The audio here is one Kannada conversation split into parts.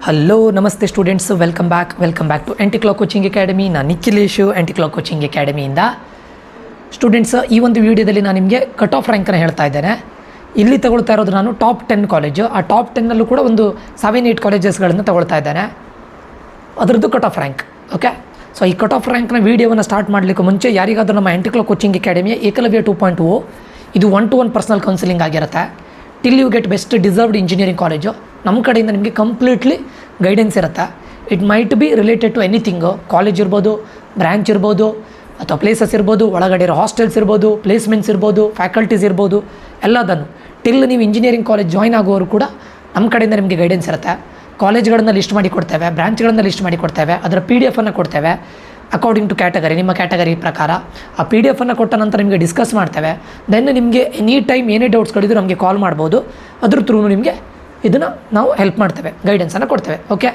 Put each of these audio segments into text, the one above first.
ಹಲೋ ನಮಸ್ತೆ students, welcome back to anticlock coaching academy. ನಾನು ನಿಖಿಲೇಶು, ಆಂಟಿ-ಕ್ಲಾಕ್ ಕೋಚಿಂಗ್ ಅಕಾಡೆಮಿಯಿಂದ. ಸ್ಟೂಡೆಂಟ್ಸ್, ಈ ಒಂದು ವಿಡಿಯೋದಲ್ಲಿ ನಾನು ನಿಮಗೆ ಕಟ್ ಆಫ್ ರ್ಯಾಂಕನ್ನು ಹೇಳ್ತಾ ಇದ್ದೇನೆ. ಇಲ್ಲಿ ತಗೊಳ್ತಾ ಇರೋದು ನಾನು ಟಾಪ್ 10 ಕಾಲೇಜು. ಆ ಟಾಪ್ 10ನಲ್ಲೂ ಕೂಡ ಒಂದು 7-8 ಕಾಲೇಜಸ್ಗಳನ್ನು ತಗೊಳ್ತಾ ಇದ್ದೇನೆ, ಅದರದ್ದು cut off rank. Okay, so ಈ ಕಟ್ ಆಫ್ ರ್ಯಾಂಕ್ನ ವೀಡಿಯೋವನ್ನು ಸ್ಟಾರ್ಟ್ ಮಾಡಲಿಕ್ಕೆ ಮುಂಚೆ ಯಾರಿಗಾದರೂ ನಮ್ಮ ಆಂಟಿ-ಕ್ಲಾಕ್ ಕೋಚಿಂಗ್ ಅಕಾಡೆಮಿಯ ಏಕಲವ್ಯ 2.0 ಇದು 1-to-1 ಪರ್ಸನಲ್ ಕೌನ್ಸಿಲಿಂಗ್ ಆಗಿರುತ್ತೆ. Till you get best deserved engineering college. ನಮ್ಮ ಕಡೆಯಿಂದ ನಿಮಗೆ ಕಂಪ್ಲೀಟ್ಲಿ ಗೈಡೆನ್ಸ್ ಇರುತ್ತೆ. It might be related to anything. College ಇರ್ಬೋದು, ಬ್ರ್ಯಾಂಚ್ ಇರ್ಬೋದು, ಅಥವಾ ಪ್ಲೇಸಸ್ ಇರ್ಬೋದು, ಒಳಗಡೆ ಇರೋ ಹಾಸ್ಟೆಲ್ಸ್ ಇರ್ಬೋದು, ಪ್ಲೇಸ್ಮೆಂಟ್ಸ್ ಇರ್ಬೋದು, ಫ್ಯಾಕಲ್ಟೀಸ್ ಇರ್ಬೋದು, ಎಲ್ಲದನ್ನು ಟಿಲ್ ನೀವು ಇಂಜಿನಿಯರಿಂಗ್ ಕಾಲೇಜ್ ಜಾಯ್ನ್ ಆಗೋರು ಕೂಡ ನಮ್ಮ ಕಡೆಯಿಂದ ನಿಮಗೆ ಗೈಡೆನ್ಸ್ ಇರುತ್ತೆ. ಕಾಲೇಜ್ಗಳನ್ನು ಲಿಸ್ಟ್ ಮಾಡಿ ಕೊಡ್ತೇವೆ, ಬ್ರಾಂಚ್ಗಳನ್ನು ಲಿಸ್ಟ್ ಮಾಡಿ ಕೊಡ್ತೇವೆ, ಅದರ PDF ಅನ್ನು ಕೊಡ್ತೇವೆ ಅಕಾರ್ಡಿಂಗ್ ಟು ಕ್ಯಾಟಗರಿ, ನಿಮ್ಮ ಕ್ಯಾಟಗರಿ ಪ್ರಕಾರ. ಆ PDF ಅನ್ನು ಕೊಟ್ಟ ನಂತರ ನಿಮಗೆ ಡಿಸ್ಕಸ್ ಮಾಡ್ತೇವೆ. ದೆನ್ ನಿಮಗೆ ಎನಿ ಟೈಮ್ ಏನೇ ಡೌಟ್ಸ್ಗಳಿದ್ರು ನಮಗೆ ಕಾಲ್ ಮಾಡ್ಬೋದು. ಅದ್ರ ಥ್ರೂ ನಿಮಗೆ ಇದನ್ನು ನಾವು ಹೆಲ್ಪ್ ಮಾಡ್ತೇವೆ, ಗೈಡೆನ್ಸನ್ನು ಕೊಡ್ತೇವೆ. ಓಕೆ,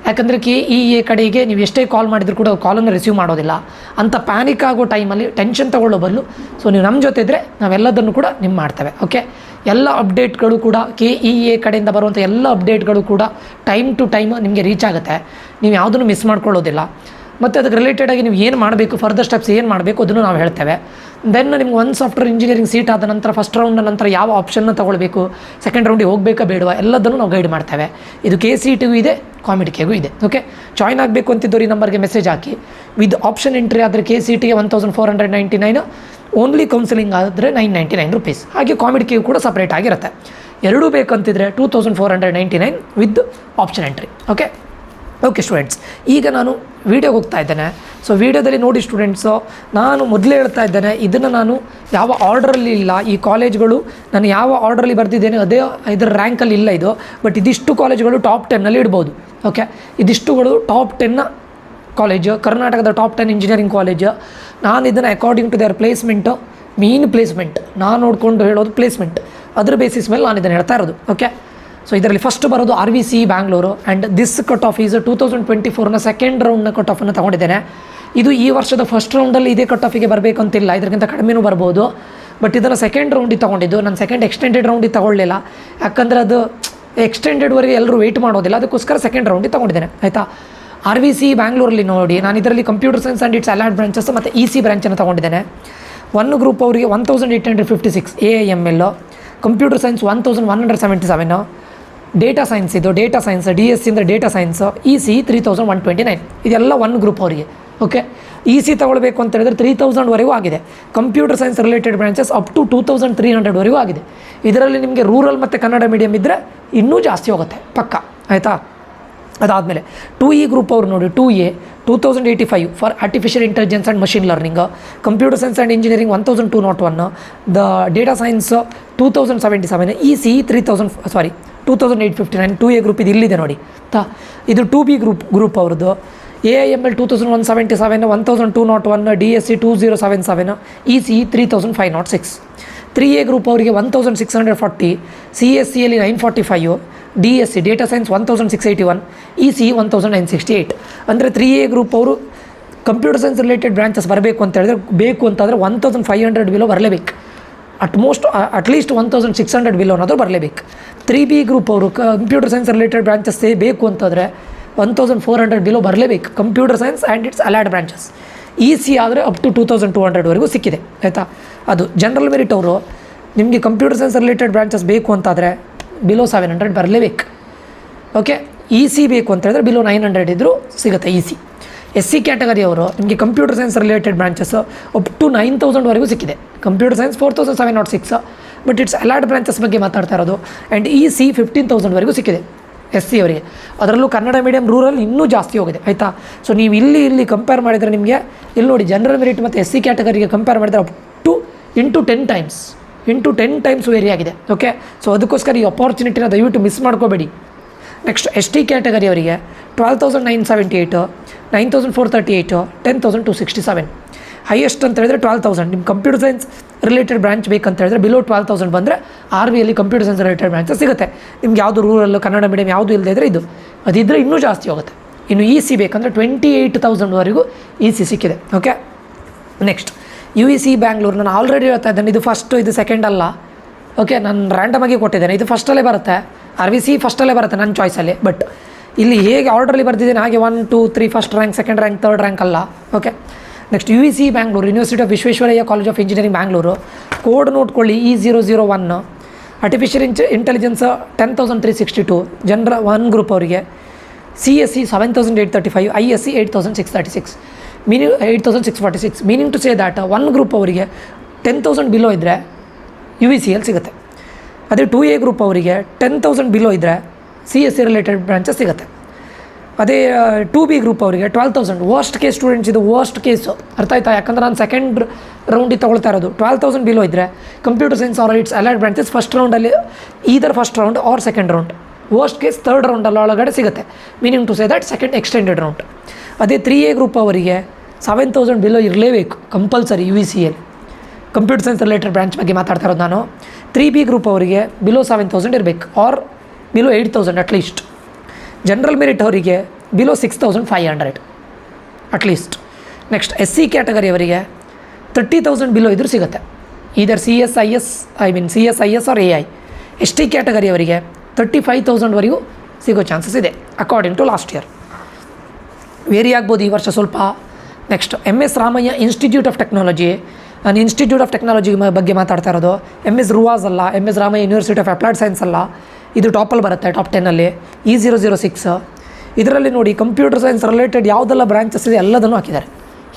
ಯಾಕಂದರೆ KEA ಕಡೆಗೆ ನೀವು ಎಷ್ಟೇ ಕಾಲ್ ಮಾಡಿದರೂ ಕೂಡ ಕಾಲನ್ನು ರಿಸೀವ್ ಮಾಡೋದಿಲ್ಲ. ಅಂಥ ಪ್ಯಾನಿಕ್ ಆಗೋ ಟೈಮಲ್ಲಿ ಟೆನ್ಷನ್ ತೊಗೊಳ್ಳೋ ಬದಲು ಸೊ ನೀವು ನಮ್ಮ ಜೊತೆ ಇದ್ದರೆ ನಾವೆಲ್ಲದನ್ನು ಕೂಡ ನಿಮ್ಮ ಮಾಡ್ತೇವೆ. ಓಕೆ, ಎಲ್ಲ ಅಪ್ಡೇಟ್ಗಳು ಕೂಡ KEA ಕಡೆಯಿಂದ ಬರುವಂಥ ಎಲ್ಲ ಅಪ್ಡೇಟ್ಗಳು ಕೂಡ ಟೈಮ್ ಟು ಟೈಮ್ ನಿಮಗೆ ರೀಚ್ ಆಗುತ್ತೆ. ನೀವು ಯಾವುದನ್ನು ಮಿಸ್ ಮಾಡ್ಕೊಳ್ಳೋದಿಲ್ಲ. ಮತ್ತು ಅದಕ್ಕೆ ರಿಲೇಟೆಡಾಗಿ ನೀವು ಏನು ಮಾಡಬೇಕು, ಫರ್ದರ್ ಸ್ಟೆಪ್ಸ್ ಏನು ಮಾಡಬೇಕು ಅದನ್ನು ನಾವು ಹೇಳ್ತೇವೆ. ದೆನ್ ನಿಮ್ಗೆ ಒಂದು ಸಾಫ್ಟ್ವೇರ್ ಇಂಜಿನಿಯರಿಂಗ್ ಸೀಟ್ ಆದ ನಂತರ ಫಸ್ಟ್ ರೌಂಡ್ನ ನಂತರ ಯಾವ ಆಪ್ಷನ್ನ ತೊಗೊಳ್ಬೇಕು, ಸೆಕೆಂಡ್ ರೌಂಡಿಗೆ ಹೋಗಬೇಕಾ ಬೇಡವಾ, ಎಲ್ಲದನ್ನು ನಾವು ಗೈಡ್ ಮಾಡ್ತೇವೆ. ಇದು KCETಗೂ ಇದೆ, ಕಾಮಿಡಿಕೆಗೂ ಇದೆ. ಓಕೆ, ಜಾಯ್ನ್ ಆಗಬೇಕು ಅಂತಿದ್ದವ್ರು ಈ ನಂಬರ್ಗೆ message hockey. With option entry ಆದರೆ KCETಗೆ 1499, ಓನ್ಲಿ ಕೌನ್ಸಿಲಿಂಗ್ ಆದರೆ 999 ರುಪೀಸ್. ಹಾಗೆ ಕಾಮಿಡಿಕೆಗೂ ಕೂಡ ಸಪ್ರೇಟ್ ಆಗಿರುತ್ತೆ. ಎರಡೂ ಬೇಕಂತಿದ್ರೆ 2499 with option entry. Okay students, ಈಗ ನಾನು ವೀಡಿಯೋಗೆ ಹೋಗ್ತಾ ಇದ್ದೇನೆ. ಸೊ ವೀಡಿಯೋದಲ್ಲಿ ನೋಡಿ ಸ್ಟೂಡೆಂಟ್ಸು, ನಾನು ಮೊದಲೇ ಹೇಳ್ತಾ ಇದ್ದೇನೆ, ಇದನ್ನು ನಾನು ಯಾವ ಆರ್ಡ್ರಲ್ಲಿ ಇಲ್ಲ. ಈ ಕಾಲೇಜ್ಗಳು ನಾನು ಯಾವ ಆರ್ಡ್ರಲ್ಲಿ ಬರೆದಿದ್ದೇನೆ ಅದೇ ಇದರ ರ್ಯಾಂಕಲ್ಲಿ ಇಲ್ಲ ಇದು. ಬಟ್ ಇದಿಷ್ಟು ಕಾಲೇಜ್ಗಳು ಟಾಪ್ 10ನಲ್ಲಿ ಇಡ್ಬೋದು. ಓಕೆ, ಇದಿಷ್ಟುಗಳು ಟಾಪ್ 10ನ ಕಾಲೇಜು, ಕರ್ನಾಟಕದ ಟಾಪ್ 10 ಇಂಜಿನಿಯರಿಂಗ್ ಕಾಲೇಜು. ನಾನು ಇದನ್ನು according to their placement, mean placement ನಾನು ನೋಡಿಕೊಂಡು ಹೇಳೋದು ಪ್ಲೇಸ್ಮೆಂಟ್, ಅದ್ರ ಬೇಸಿಸ್ ಮೇಲೆ ನಾನು ಇದನ್ನು ಹೇಳ್ತಾ ಇರೋದು. ಓಕೆ, ಸೊ ಇದರಲ್ಲಿ ಫಸ್ಟ್ ಬರೋದು RVC Bangalore. And this cut off is 2024ನ ಸೆಕೆಂಡ್ ರೌಂಡ್ನ ಕಟ್ ಆಫನ್ನು ತೊಗೊಂಡಿದ್ದೇನೆ. ಇದು ಈ ವರ್ಷದ ಫಸ್ಟ್ ರೌಂಡಲ್ಲಿ ಇದೇ ಕಟ್ ಆಫಿಗೆ ಬರಬೇಕಂತಿಲ್ಲ, ಇದಕ್ಕಿಂತ ಕಡಿಮೆನೂ ಬರ್ಬೋದು. ಬಟ್ ಇದನ್ನು ಸೆಕೆಂಡ್ ರೌಂಡಿಗೆ ತೊಗೊಂಡಿದ್ದು. ನಾನು ಸೆಕೆಂಡ್ ಎಕ್ಸ್ಟೆಂಡೆಡ್ ರೌಂಡಿಗೆ ತೊಗೊಳ್ಳಿಲ್ಲ, ಯಾಕಂದರೆ ಅದು ಎಕ್ಸ್ಟೆಂಡೆಡ್ವರೆಗೆ ಎಲ್ಲರೂ ವೆಯ್ಟ್ ಮಾಡೋದಿಲ್ಲ. ಅದಕ್ಕೋಸ್ಕರ ಸೆಕೆಂಡ್ ರೌಂಡಿಗೆ ತೊಗೊಂಡಿದ್ದೇನೆ. ಆಯಿತಾ, RVC ಬ್ಯಾಂಗ್ಳೂರಲ್ಲಿ ನೋಡಿ, ನಾನು ಇದರಲ್ಲಿ computer science and its allied branches ಮತ್ತು EC ಬ್ರಾಂಚನ್ನು ತೊಗೊಂಡಿದ್ದೇನೆ. 1 ಗ್ರೂಪ್ ಅವರಿಗೆ 1856 AIML, computer science 1177, data science ಇದು ಡೇಟಾ ಸೈನ್ಸ್ DSC ಅಂದರೆ ಡೇಟಾ ಸೈನ್ಸ್, EC 3129. ಇದೆಲ್ಲ 1 ಗ್ರೂಪ್ ಅವರಿಗೆ. ಓಕೆ, EC ತೊಗೊಳ್ಬೇಕು ಅಂತ ಹೇಳಿದ್ರೆ 3000ವರೆಗೂ ಆಗಿದೆ. Computer science related branches up to 2300ವರೆಗೂ ಆಗಿದೆ. ಇದರಲ್ಲಿ ನಿಮಗೆ ರೂರಲ್ ಮತ್ತು ಕನ್ನಡ ಮೀಡಿಯಮ್ ಇದ್ದರೆ ಇನ್ನೂ ಜಾಸ್ತಿ ಹೋಗುತ್ತೆ ಪಕ್ಕ. ಆಯಿತಾ, ಅದಾದಮೇಲೆ 2E ಗ್ರೂಪ್ ಅವರು ನೋಡಿ, 2A 2085 for artificial intelligence and machine learning. Computer science and engineering 1201. The data science 2077. EC 2859. 2A group ಇದು ಇಲ್ಲಿದೆ ನೋಡಿ. ಇದು 2B ಗ್ರೂಪ್ ಅವ್ರದ್ದು. AIML 2177, 1201, DSC 2077, EC 3506. 3A group ಅವರಿಗೆ 1640, CSCಯಲ್ಲಿ 945, DSC ಡೇಟಾ ಸೈನ್ಸ್ 1681, EC 1968. ಅಂದರೆ 3A ಗ್ರೂಪ್ ಅವರು ಕಂಪ್ಯೂಟರ್ ಸೈನ್ಸ್ ರಿಲೇಟೆಡ್ ಬ್ರಾಂಚಸ್ ಬರಬೇಕು ಅಂತ ಹೇಳಿದ್ರೆ, ಬೇಕು ಅಂತಂದರೆ 1500 ಬಿಲೋ ಬರಲೇಬೇಕು. ಅಟ್ಲೀಸ್ಟ್ 1600 ಬಿಲೋ ಅನ್ನೋದು ಬರಲೇಬೇಕು. 3B ಗ್ರೂಪ್ ಅವರು ಕಂಪ್ಯೂಟರ್ ಸೈನ್ಸ್ ರಿಲೇಟೆಡ್ ಬ್ರಾಂಚಸ್ ಬೇಕು ಅಂತಂದರೆ 1400 ಬಿಲೋ ಬರಲೇಬೇಕು, computer science and its allied branches. EC ಆದರೆ ಅಪ್ ಟು 2200ವರೆಗೂ ಸಿಕ್ಕಿದೆ. ಆಯಿತಾ, ಅದು ಜನರಲ್ ಮೆರಿಟ್ ಅವರು ನಿಮಗೆ ಕಂಪ್ಯೂಟರ್ ಸೈನ್ಸ್ ರಿಲೇಟೆಡ್ ಬ್ರಾಂಚಸ್ ಬೇಕು ಅಂತಾದರೆ ಬಿಲೋ 700 ಬರಲೇಬೇಕು. ಓಕೆ, EC ಬೇಕು ಅಂತ ಹೇಳಿದ್ರೆ ಬಿಲೋ 900 ಇದ್ದರೂ ಸಿಗುತ್ತೆ EC. SC ಕ್ಯಾಟಗರಿ ಅವರು ನಿಮಗೆ computer science related branches up to 9000ವರೆಗೂ ಸಿಕ್ಕಿದೆ. Computer science 4706, but its allied branches ಬಗ್ಗೆ ಮಾತಾಡ್ತಾ ಇರೋದು. ಆ್ಯಂಡ್ EC 15000ವರೆಗೂ ಸಿಕ್ಕಿದೆ SC ಅವರಿಗೆ. ಅದರಲ್ಲೂ ಕನ್ನಡ ಮೀಡಿಯಮ್ ರೂರಲ್ ಇನ್ನೂ ಜಾಸ್ತಿ ಹೋಗಿದೆ. ಆಯಿತಾ, ಸೊ ನೀವು ಇಲ್ಲಿ ಕಂಪೇರ್ ಮಾಡಿದರೆ ನಿಮಗೆ ಇಲ್ಲಿ ನೋಡಿ, ಜನರಲ್ ಮೆರಿಟ್ ಮತ್ತು SC ಕ್ಯಾಟಗರಿಗೆ ಕಂಪೇರ್ ಮಾಡಿದರೆ up to into 10 times vary ಆಗಿದೆ. ಓಕೆ, ಸೊ ಅದಕ್ಕೋಸ್ಕರ ಈ ಅಪಾರ್ಚುನಿಟಿನ ದಯವಿಟ್ಟು ಮಿಸ್ ಮಾಡ್ಕೋಬೇಡಿ. ನೆಕ್ಸ್ಟ್ ST ಕ್ಯಾಟಗರಿ ಅವರಿಗೆ 12,978, 9,438, 10,267. ಹೈಯೆಸ್ಟ್ ಅಂತ ಹೇಳಿದ್ರೆ 12,000. ನಿಮ್ಮ ಕಂಪ್ಯೂಟರ್ ಸೈನ್ಸ್ ರಿಲೇಟೆಡ್ ಬ್ರಾಂಚ್ ಬೇಕಂತ ಹೇಳಿದ್ರೆ ಬಿಲೋ 12,000 ಬಂದರೆ RVಯಲ್ಲಿ ಕಂಪ್ಯೂಟರ್ ಸೈನ್ಸ್ ರಿಲೇಟೆಡ್ ಬ್ರಾಂಚಸ್ ಸಿಗುತ್ತೆ. ನಿಮ್ಗೆ ಯಾವುದು ರೂರಲ್ಲು ಕನ್ನಡ ಮೀಡಿಯಮ್ ಯಾವುದು ಇಲ್ಲದೆ ಇದ್ದರೆ ಇದು, ಅದಿದ್ದರೆ ಇನ್ನೂ ಜಾಸ್ತಿ ಹೋಗುತ್ತೆ. ಇನ್ನು EC ಬೇಕಂದರೆ 28,000ವರೆಗೂ EC ಸಿಕ್ಕಿದೆ. Okay, next UEC Bangalore. ನಾನು ಆಲ್ರೆಡಿ ಹೇಳ್ತಾ ಇದ್ದೇನೆ, ಇದು ಫಸ್ಟು, ಇದು ಸೆಕೆಂಡ್ ಅಲ್ಲ. ಓಕೆ, ನಾನು ರ್ಯಾಂಡಮಾಗಿ ಕೊಟ್ಟಿದ್ದೇನೆ. ಇದು ಫಸ್ಟಲ್ಲೇ ಬರುತ್ತೆ, RVC ಫಸ್ಟಲ್ಲೇ ಬರುತ್ತೆ ನನ್ನ ಚಾಯ್ಸಲ್ಲಿ. ಬಟ್ ಇಲ್ಲಿ ಹೇಗೆ ಆರ್ಡ್ರಲ್ಲಿ ಬರ್ತಿದ್ದೀನಿ ಹಾಗೆ 1 2 3 first rank, second rank, third rank ಅಲ್ಲ. Okay, next UEC Bangalore, university of Visvesvaraya college of engineering Bangalore. Code ನೋಡ್ಕೊಳ್ಳಿ E001. ಆರ್ಟಿಫಿಷಿಯಲ್ ಇಂಟೆಲಿಜೆನ್ಸ್ 10,362 ಜನರ 1 ಗ್ರೂಪ್ ಅವರಿಗೆ. CSE 7,835, ISC 8,636, 8,646. Meaning to say that 1 group ಅವರಿಗೆ 10,000 ಬಿಲೋ ಇದ್ದರೆ UECಯಲ್ಲಿ ಸಿಗುತ್ತೆ. ಅದೇ 2A ಗ್ರೂಪ್ ಅವರಿಗೆ 10,000 ಬಿಲೋ ಇದ್ದರೆ CSE ರಿಲೇಟೆಡ್ ಬ್ರಾಂಚಸ್ ಸಿಗುತ್ತೆ. ಅದೇ 2B ಗ್ರೂಪ್ ಅವರಿಗೆ 12,000. ವರ್ಸ್ಟ್ ಕೇಸ್ ಸ್ಟೂಡೆಂಟ್ಸ್, ಇದು ವರ್ಸ್ಟ್ ಕೇಸು, ಅರ್ಥ ಆಯ್ತಾ? ಯಾಕಂದ್ರೆ ನಾನು ಸೆಕೆಂಡ್ ರೌಂಡಿಗೆ ತೊಗೊಳ್ತಾ ಇರೋದು. 12,000 ಬಿಲೋ ಇದ್ದರೆ computer science or its allied branches first ರೌಂಡಲ್ಲಿ either first round or second round, worst case third ರೌಂಡಲ್ಲಿ ಒಳಗಡೆ ಸಿಗುತ್ತೆ. Meaning to say that second extended round. ಅದೇ 3A ಗ್ರೂಪ್ ಅವರಿಗೆ 7,000 ಬಿಲೋ ಇರಲೇಬೇಕು ಕಂಪಲ್ಸರಿ UECಯಲ್ಲಿ. ಕಂಪ್ಯೂಟರ್ ಸೈನ್ಸ್ ರಿಲೇಟೆಡ್ ಬ್ರಾಂಚ್ ಬಗ್ಗೆ ಮಾತಾಡ್ತಾ ಇರೋದು ನಾನು. 3B ಗ್ರೂಪ್ ಅವರಿಗೆ ಬಿಲೋ 7,000 ಇರಬೇಕು or below 8,000 at least. General merit ಅವರಿಗೆ below 6,500 at least. Next SC category ಅವರಿಗೆ 30,000 ಬಿಲೋ ಇದ್ರೂ ಸಿಗುತ್ತೆ, either CSIS or AI. ST category ಅವರಿಗೆ 35,000ವರೆಗೂ ಸಿಗೋ ಚಾನ್ಸಸ್ ಇದೆ according to last year. Vary ಆಗ್ಬೋದು ಈ ವರ್ಷ ಸ್ವಲ್ಪ. Next MS Ramaiah institute of technology. ನಾನು ಇನ್ಸ್ಟಿಟ್ಯೂಟ್ ಆಫ್ ಟೆಕ್ನಾಲಜಿ ಬಗ್ಗೆ ಮಾತಾಡ್ತಾ ಇರೋದು. MS ರೂವಾಸ್ ಅಲ್ಲ, MS Ramaiah university of applied science ಅಲ್ಲ. ಇದು ಟಾಪಲ್ಲಿ ಬರುತ್ತೆ, ಟಾಪ್ 10ಅಲ್ಲಿ. E006 ಇದರಲ್ಲಿ ನೋಡಿ ಕಂಪ್ಯೂಟರ್ ಸೈನ್ಸ್ ರಿಲೇಟೆಡ್ ಯಾವುದೆಲ್ಲ ಬ್ರಾಂಚಸ್ ಇದೆ ಎಲ್ಲದನ್ನು ಹಾಕಿದ್ದಾರೆ.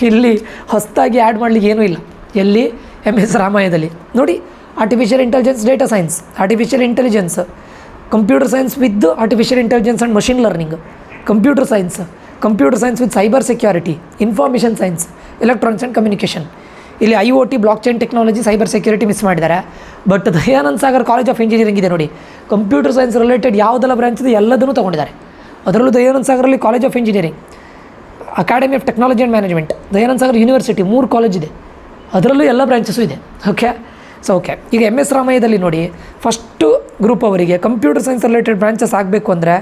ಇಲ್ಲಿ ಹೊಸದಾಗಿ ಆ್ಯಡ್ ಮಾಡಲಿಕ್ಕೆ ಏನೂ ಇಲ್ಲ. ಎಲ್ಲಿ? MS ರಾಮಯ್ಯದಲ್ಲಿ ನೋಡಿ. Artificial intelligence, data science, artificial intelligence, computer science with artificial intelligence and machine learning, computer science with cyber security, information science, electronics and communication. ಇಲ್ಲಿ IoT, blockchain technology, cyber security miss ಮಾಡಿದ್ದಾರೆ. But Dayanand Sagar college of engineering ಇದೆ ನೋಡಿ, ಕಂಪ್ಯೂಟರ್ ಸೈನ್ಸ್ ರಿಲೇಟೆಡ್ ಯಾವುದೆಲ್ಲ ಬ್ರಾಂಚ್ ಇದೆ ಎಲ್ಲದನ್ನು ತೊಗೊಂಡಿದ್ದಾರೆ. ಅದರಲ್ಲೂ ದಯಾನಂದ್ ಸಾಗರಲ್ಲಿ college of engineering, academy of technology and management, Dayanand Sagar university, 3 college ಇದೆ. ಅದರಲ್ಲೂ ಎಲ್ಲ ಬ್ರಾಂಚಸ್ಸು ಇದೆ. Okay, so okay. ಈಗ MS ರಾಮಯ್ಯದಲ್ಲಿ ನೋಡಿ, ಫಸ್ಟು ಗ್ರೂಪ್ ಅವರಿಗೆ ಕಂಪ್ಯೂಟರ್ ಸೈನ್ಸ್ ರಿಲೇಟೆಡ್ ಬ್ರಾಂಚಸ್ ಆಗಬೇಕು ಅಂದರೆ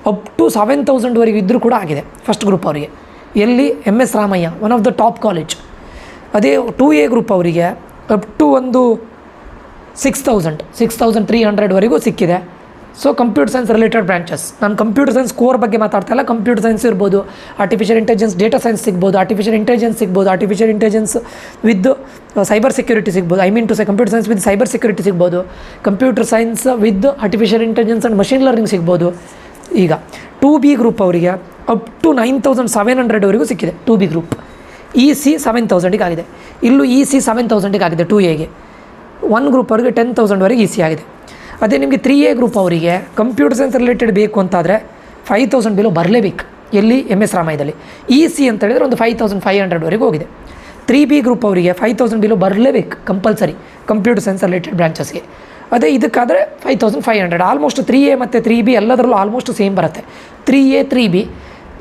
ಅಪ್ ಟು 7,000ವರೆಗೂ ಇದ್ದರೂ ಕೂಡ ಆಗಿದೆ ಫಸ್ಟ್ ಗ್ರೂಪ್ ಅವರಿಗೆ. ಎಲ್ಲಿ? MS Ramaiah, one of the top college. ಅದೇ 2A ಗ್ರೂಪ್ ಅವರಿಗೆ ಅಪ್ ಟು ಒಂದು 6,300ವರೆಗೂ ಸಿಕ್ಕಿದೆ. So computer science related branches. ನಾನು ಕಂಪ್ಯೂಟರ್ ಸೈನ್ಸ್ ಕೋರ್ ಬಗ್ಗೆ ಮಾತಾಡ್ತಾ ಇಲ್ಲ. ಕಂಪ್ಯೂಟರ್ ಸೈನ್ಸ್ ಇರ್ಬೋದು, ಆರ್ಟಿಫಿಷಿಯಲ್ ಇಂಟೆಲಿಜೆನ್ಸ್, ಡೇಟಾ ಸೈನ್ಸ್ ಸಿಗ್ಬೋದು, artificial intelligence with cyber security ಸಿಗ್ಬೋದು. Computer science with cyber security ಸಿಗ್ಬೋದು, computer science with artificial intelligence and machine learning ಸಿಗ್ಬೋದು. ಈಗ 2B ಗ್ರೂಪ್ ಅವರಿಗೆ ಅಪ್ ಟು 9,700ವರೆಗೂ ಸಿಕ್ಕಿದೆ 2B ಗ್ರೂಪ್. EC 7,000ಗೆ ಆಗಿದೆ. ಇಲ್ಲೂ EC 7,000ಗೆ ಆಗಿದೆ 2Aಗೆ. 1 ಗ್ರೂಪ್ ಅವರಿಗೆ 10,000ವರೆಗೆ EC ಆಗಿದೆ. ಅದೇ ನಿಮಗೆ 3A ಗ್ರೂಪ್ ಅವರಿಗೆ ಕಂಪ್ಯೂಟರ್ ಸೈನ್ಸ್ ರಿಲೇಟೆಡ್ ಬೇಕು ಅಂತಾದರೆ 5,000 ಬಿಲೋ ಬರಲೇಬೇಕು. ಎಲ್ಲಿ? MS ರಾಮಯ್ಯದಲ್ಲಿ. EC ಅಂತ ಹೇಳಿದರೆ ಒಂದು 5,500ವರೆಗೂ ಹೋಗಿದೆ. 3B ಗ್ರೂಪ್ ಅವರಿಗೆ 5,000 ಬಿಲೋ ಬರಲೇಬೇಕು ಕಂಪಲ್ಸರಿ ಕಂಪ್ಯೂಟರ್ ಸೈನ್ಸ್ ರಿಲೇಟೆಡ್ ಬ್ರಾಂಚಸ್ಗೆ. ಅದೇ ಇದಕ್ಕಾದರೆ 5,500. ಆಲ್ಮೋಸ್ಟ್ 3A ಮತ್ತು 3B ಎಲ್ಲದರಲ್ಲೂ ಆಲ್ಮೋಸ್ಟ್ ಸೇಮ್ ಬರುತ್ತೆ. 3A 3B